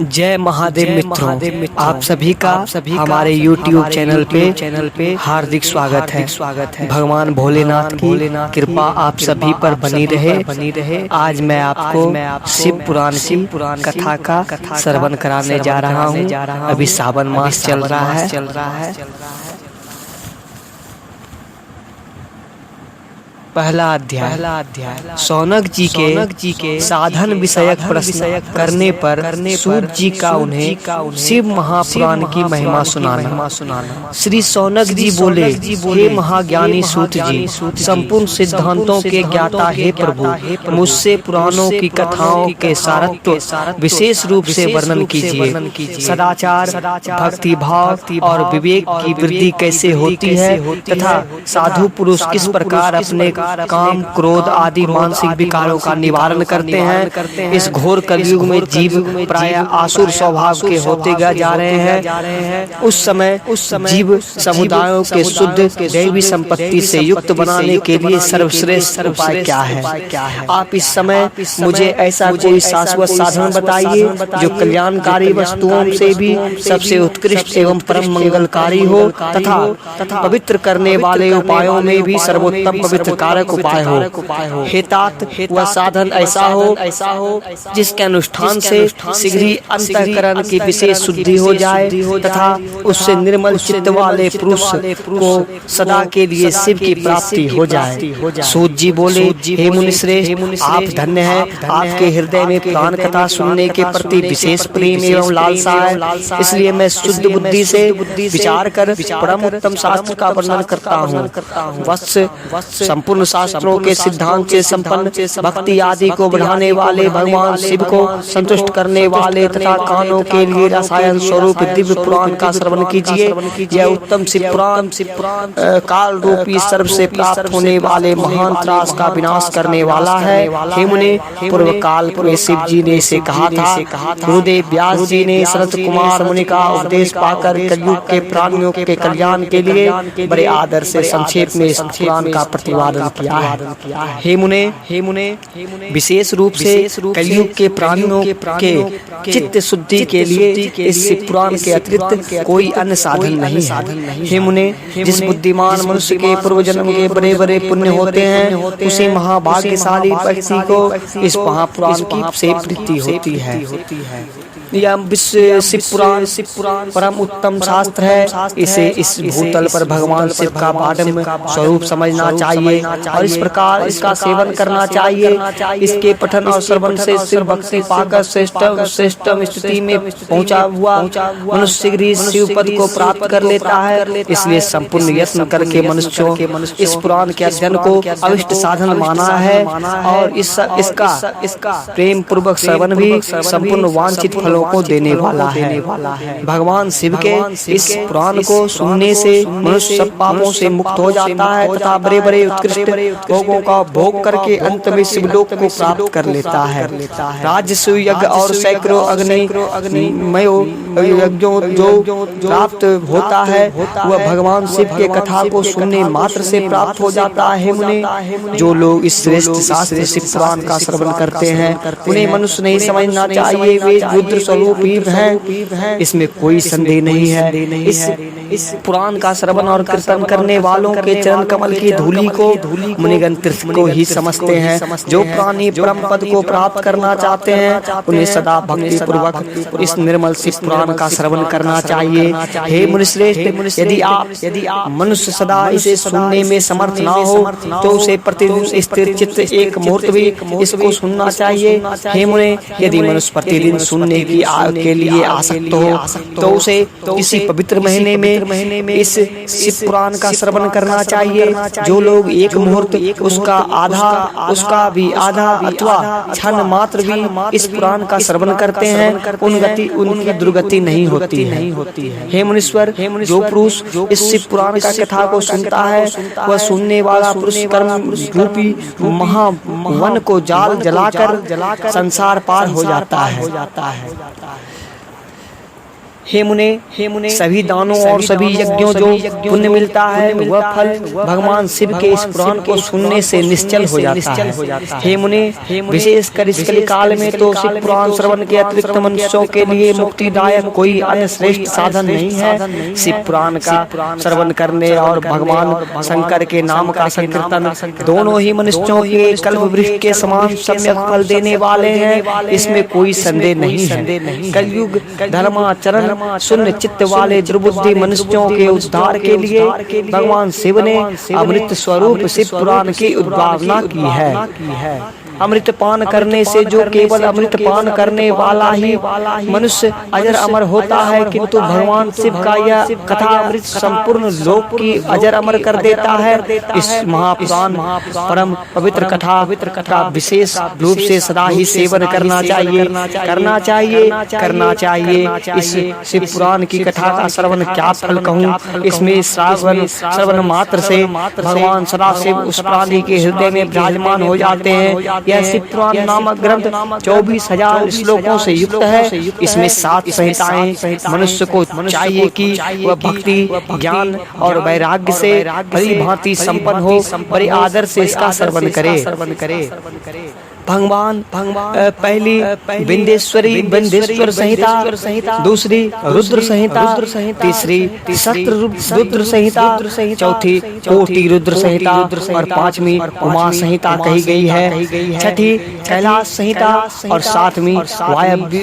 जय महादेव मित्रों, आप सभी का हमारे YouTube चैनल पे हार्दिक स्वागत है। भगवान भोलेनाथ की कृपा आप सभी पर बनी रहे। आज मैं आपको शिव पुराण की कथा का श्रवण कराने जा रहा हूँ। अभी सावन मास चल रहा है। पहला अध्याय शौनक जी के साधन विषयक प्रश्न करने पर सूत जी का उन्हें शिव महापुराण की महिमा सुनाना। श्री शौनक जी बोले, हे महाज्ञानी सूत जी, संपूर्ण सिद्धांतों के ज्ञाता हे प्रभु, मुझसे पुराणों की कथाओं के सारत्व विशेष रूप से वर्णन कीजिए। सदाचार, भक्ति भाव और विवेक की वृद्धि कैसे होती है तथा साधु पुरुष किस प्रकार अपने काम, क्रोध आदि मानसिक विकारों का निवारण करते हैं। इस घोर कलयुग में जीव प्राय आसुर स्वभाव के होते जा रहे हैं। उस समय जीव समुदायों के शुद्ध दैवी संपत्ति से युक्त बनाने के लिए सर्वश्रेष्ठ उपाय क्या है? आप इस समय मुझे ऐसा कोई शाश्वत साधन बताइए जो कल्याणकारी वस्तुओं से भी सबसे उत्कृष्ट एवं परम मंगलकारी हो तथा पवित्र करने वाले उपायों में भी सर्वोत्तम पवित्र कारक उपाय हो। हेतात वह साधन ऐसा हो जिसके अनुष्ठान से शीघ्र ही अंतःकरण की विशेष शुद्धि हो जाए तथा उससे निर्मल चित्त वाले पुरुष को सदा के लिए शिव की प्राप्ति हो जाए। सूत जी बोले, हे मुनिश्रेष्ठ, आप धन्य हैं। आपके हृदय में पुराण कथा सुनने के प्रति विशेष प्रेम एवं लालसा है, इसलिए मैं शुद्ध बुद्धि से विचार कर परम उत्तम शास्त्र का वर्णन करता हूँ। संपूर्ण शास्त्रों के सिद्धांत से संपन्न, भक्ति आदि को बढ़ाने वाले, भगवान शिव को संतुष्ट करने वाले तथा कानों के लिए रसायन स्वरूप दिव्य पुराण का श्रवण कीजिए। यह उत्तम शिव पुराण काल रूपी सर्व से प्राप्त होने वाले महान त्रास का विनाश करने वाला है। हे मुने, पूर्व काल में शिव जी ने इसे कहा था। गुरुदेव व्यास जी ने सनत कुमार मुनि का उपदेश पाकर कलयुग के प्राणियों के कल्याण के लिए बड़े आदर से संक्षेप में इस पुराण का प्रतिपादन किया है। हे मुने, विशेष रूप से कलयुग के प्राणियों के चित्त शुद्धि के लिए इस पुराण के अतिरिक्त कोई अन्य साधन नहीं है। हे मुने, जिस बुद्धिमान मनुष्य के पूर्व जन्म के बड़े बड़े पुण्य होते हैं, उसी महाभाग्यशाली व्यक्ति को इस महापुराण की से प्रीति होती है। यह विश्व शिव पुराण परम उत्तम शास्त्र है। इसे इस भूतल पर भगवान शिव का बाडम्य स्वरूप समझना चाहिए और इस प्रकार इसका सेवन करना चाहिए। इसके पठन और श्रवण से शिव भक्ति पाकर श्रेष्ठतम स्थिति में पहुंचा हुआ मनुष्य शीघ्र ही शिव पद को प्राप्त कर लेता है। इसलिए संपूर्ण यत्न करके मनुष्यों इस पुराण के अध्ययन को अविष्ट साधन माना है और इसका प्रेम पूर्वक श्रवण भी संपूर्ण वांछित फलों को देने वाला है। भगवान शिव के इस पुराण को सुनने से मनुष्य सब पापों से मुक्त हो जाता है तथा बड़े बड़े उत्कृष्ट भोगों का भोग करके अंत में शिवलोक को प्राप्त कर लेता है। राजसूय यज्ञ और सैकड़ों अग्निमय यज्ञों जो प्राप्त होता है वह भगवान शिव के कथा को सुनने मात्र से प्राप्त हो जाता है। मुने, जो लोग इस श्रेष्ठ शास्त्र शिव पुराण का श्रवण करते हैं उन्हें मनुष्य नहीं समझना चाहिए, वे रुद्र स्वरूप ही हैं, इसमें कोई संदेह नहीं है। इस पुराण का श्रवण और कीर्तन करने वालों के चरण कमल की धूलि को मुनिगण तीर्थ को ही समझते हैं। जो प्राणी परम पद को प्राप्त करना चाहते हैं उन्हें सदा भक्ति पूर्वक इस निर्मल शिव पुराण का श्रवण करना चाहिए। हे मुनिश्रेष्ठ, यदि आप मनुष्य सदा इसे सुनने में समर्थ ना हो तो उसे प्रतिदिन स्थिर चित्त एक मुहूर्त भी इसको सुनना चाहिए। हे मुने, यदि मनुष्य प्रतिदिन सुनने की के लिए आसक्त हो तो उसे इसी पवित्र महीने में इस शिव पुराण का श्रवण करना चाहिए। जो लोग एक मुहूर्त उसका भी आधा अथवा क्षण मात्र भी इस पुराण का श्रवण करते हैं उनकी दुर्गति नहीं होती है। हे मुनीश्वर, जो पुरुष इस शिव पुराण का कथा को सुनता है वह सुनने वाला पुरुष कर्म रूपी महावन को जाल जलाकर संसार पार हो जाता है। हे मुने सभी दानों और सभी यज्ञों जो पुण्य मिलता है वह फल भगवान शिव के इस पुराण को सुनने से निश्चल हो जाता है। हे मुने विशेषकर इस कली काल में तो शिव पुराण श्रवण के अतिरिक्त मनुष्यों के लिए मुक्तिदायक कोई अन्य श्रेष्ठ साधन नहीं है। शिव पुराण का श्रवण करने और भगवान शंकर के नाम का संकीर्तन दोनों ही मनुष्यों के कल्प वृक्ष के समान सम्यक फल देने वाले हैं, इसमें कोई संदेह नहीं है। कलयुग धर्माचरण शून्य चित्त वाले दुर्बुद्धि मनुष्यों के उद्धार के लिए भगवान शिव ने अमृत स्वरूप शिव पुराण की उद्भावना की है। अमृत पान करने से जो केवल अमृत पान करने वाला ही मनुष्य अजर अमर होता है, किंतु भगवान शिव का यह कथा अमृत संपूर्ण लोक की अजर अमर कर देता है। इस महापुराण परम पवित्र कथा का विशेष रूप से सदा ही सेवन करना चाहिए। इस शिव पुराण की कथा का श्रवण क्या फल कहूँ, इसमें श्रवण मात्र से भगवान सदाशिव उस प्राणी के हृदय में विराजमान हो जाते हैं। यह शिव पुराण नामक ग्रंथ 24,000 श्लोकों से युक्त है। इसमें 7 संहिताएं मनुष्य को चाहिए कि वह भक्ति, ज्ञान और वैराग्य से भली भांति संपन्न हो, बड़े आदर से इसका श्रवण करे। भगवान पहली विंध्येश्वर संहिता, दूसरी रुद्र संहिता, तीसरी रुद्र संहिता, चौथी कोटि रुद्र संहिता और 5वीं उमा संहिता कही गई है। छठी कैलाश संहिता और 7वीं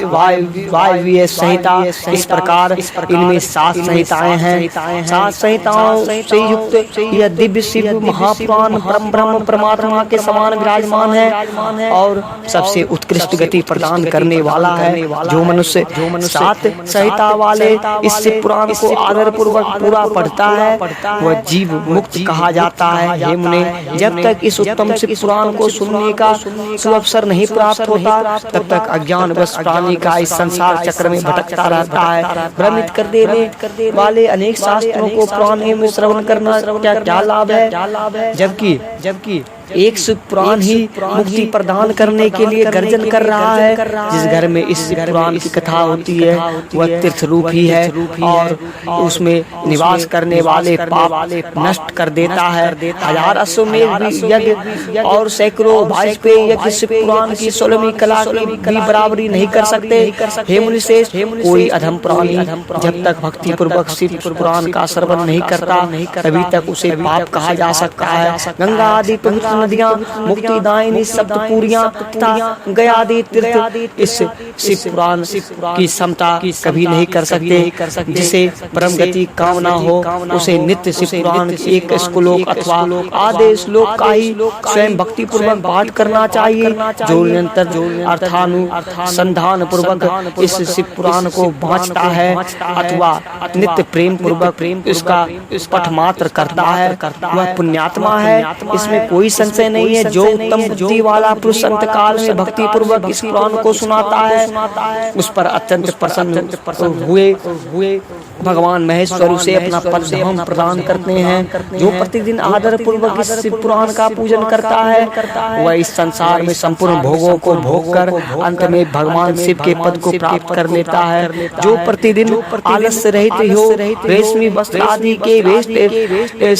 वायव्य संहिता। इस प्रकार इनमें 7 संहिताएं हैं। 7 संहिताओं से युक्त यह दिव्य शिव महापुराण परम ब्रह्म परमात्मा के समान विराजमान है और सबसे उत्कृष्ट गति प्रदान करने वाला है। जो मनुष्य 7 संहिता वाले इस शिव पुराण को आदर पूर्वक पूरा पढ़ता है वह जीव मुक्त कहा जाता है। हे मुने, जब तक इस उत्तम शिव पुराण को सुनने का सुअवसर नहीं प्राप्त होता तब तक अज्ञान वश प्राणी का इस संसार चक्र में भटकता रहता है। भ्रमित कर देने वाले अनेक शास्त्रों को पुराण में श्रवण करना क्या लाभ है, जबकि एक शिव पुराण ही मुक्ति प्रदान करने के लिए गर्जन कर रहा है। जिस घर में इस पुराण की कथा होती है वह तीर्थ रूप ही है और उसमें निवास करने वाले पाप नष्ट कर देता है। 1000 अश्वमेध यज्ञ और सैकड़ों वाजपेयी यज्ञ शिव पुराण की 16वीं कला की भी बराबरी नहीं कर सकते। हे मुनिश्रेष्ठ, कोई अधम प्राणी जब तक भक्ति पूर्वक शिव पुराण का श्रवण नहीं करता तभी तक उसे पाप कहा जा सकता है। गंगा आदि पवित्र नदियाँ, मुक्तिदायिनी सप्तपुरियां तथा गया आदि तीर्थ इस शिव पुराण की समता कभी नहीं कर सकते। जिसे परम गति कामना हो उसे नित्य शिव पुराण एक श्लोक अथवा आधे श्लोक का ही स्वयं भक्ति पूर्वक पाठ करना चाहिए। जो निरंतर अर्थानुसंधान पूर्वक इस शिव पुराण को बाँचता है अथवा नित्य प्रेम पूर्वक इसका पठ मात्र करता है वह पुण्यात्मा है, इसमें कोई संशय नहीं है। जो उत्तम बुद्धि वाला पुरुष अंत काल में भक्ति पूर्वक इस पुराण को सुनाता है उस पर अत्यंत प्रसन्न हुए भगवान महेश्वर उसे अपना पद धाम प्रदान करते हैं। जो प्रतिदिन आदर पूर्वक इस शिव पुराण का पूजन करता है वह इस संसार में संपूर्ण भोगों को भोग कर अंत में भगवान शिव के पद को प्राप्त कर लेता है। जो प्रतिदिन आलस्य रहित हो रेशमी वस्त्र आदि के वेश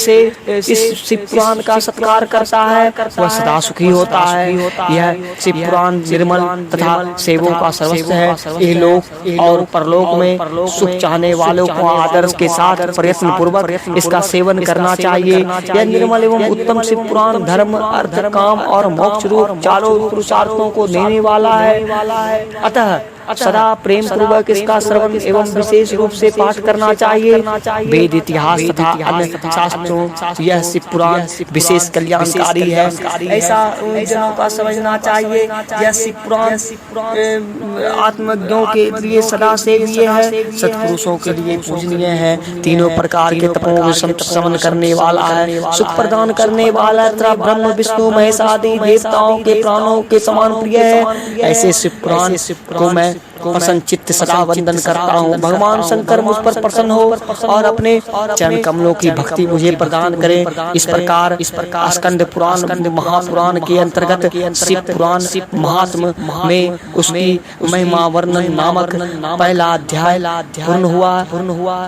से इस शिव पुराण का सत्कार करता है वह सदा सुखी होता है। यह शिव पुराण निर्मल तथा सेवों का सर्वस्व है। यह लोक और परलोक में सुख चाहने वालों को आदर्श के साथ प्रयत्न पूर्वक इसका सेवन करना चाहिए। यह निर्मल एवं उत्तम शिव पुराण धर्म, अर्थ, काम और मोक्ष रूप चारों पुरुषार्थों को देने वाला है। अतः सदा प्रेम पूर्वक इसका श्रवण एवं विशेष रूप से पाठ करना चाहिए। वेद, इतिहास तथा अन्य शास्त्रों यह शिव पुराण विशेष कल्याणकारी है ऐसा जनों का समझना चाहिए। यह शिव पुराण आत्मज्ञों के लिए सदा सेवीय है, सत्पुरुषों के लिए पूजनीय है, तीनों प्रकार के तपों को समन करने वाला है, सुख प्रदान करने वाला तथा ब्रह्म विष्णु महेश आदि देवताओं के प्राणों के समान प्रिय है। ऐसे शिव पुराण को मैं प्रसन्न चित्त सदा वंदन करता हूँ। भगवान शंकर मुझ पर प्रसन्न हो और अपने चरण कमलों की भक्ति मुझे प्रदान करें। इस प्रकार स्कंद पुराण महापुराण के अंतर्गत शिव पुराण महात्म में उसकी महिमा वर्णन नामक पहला अध्याय पूर्ण हुआ।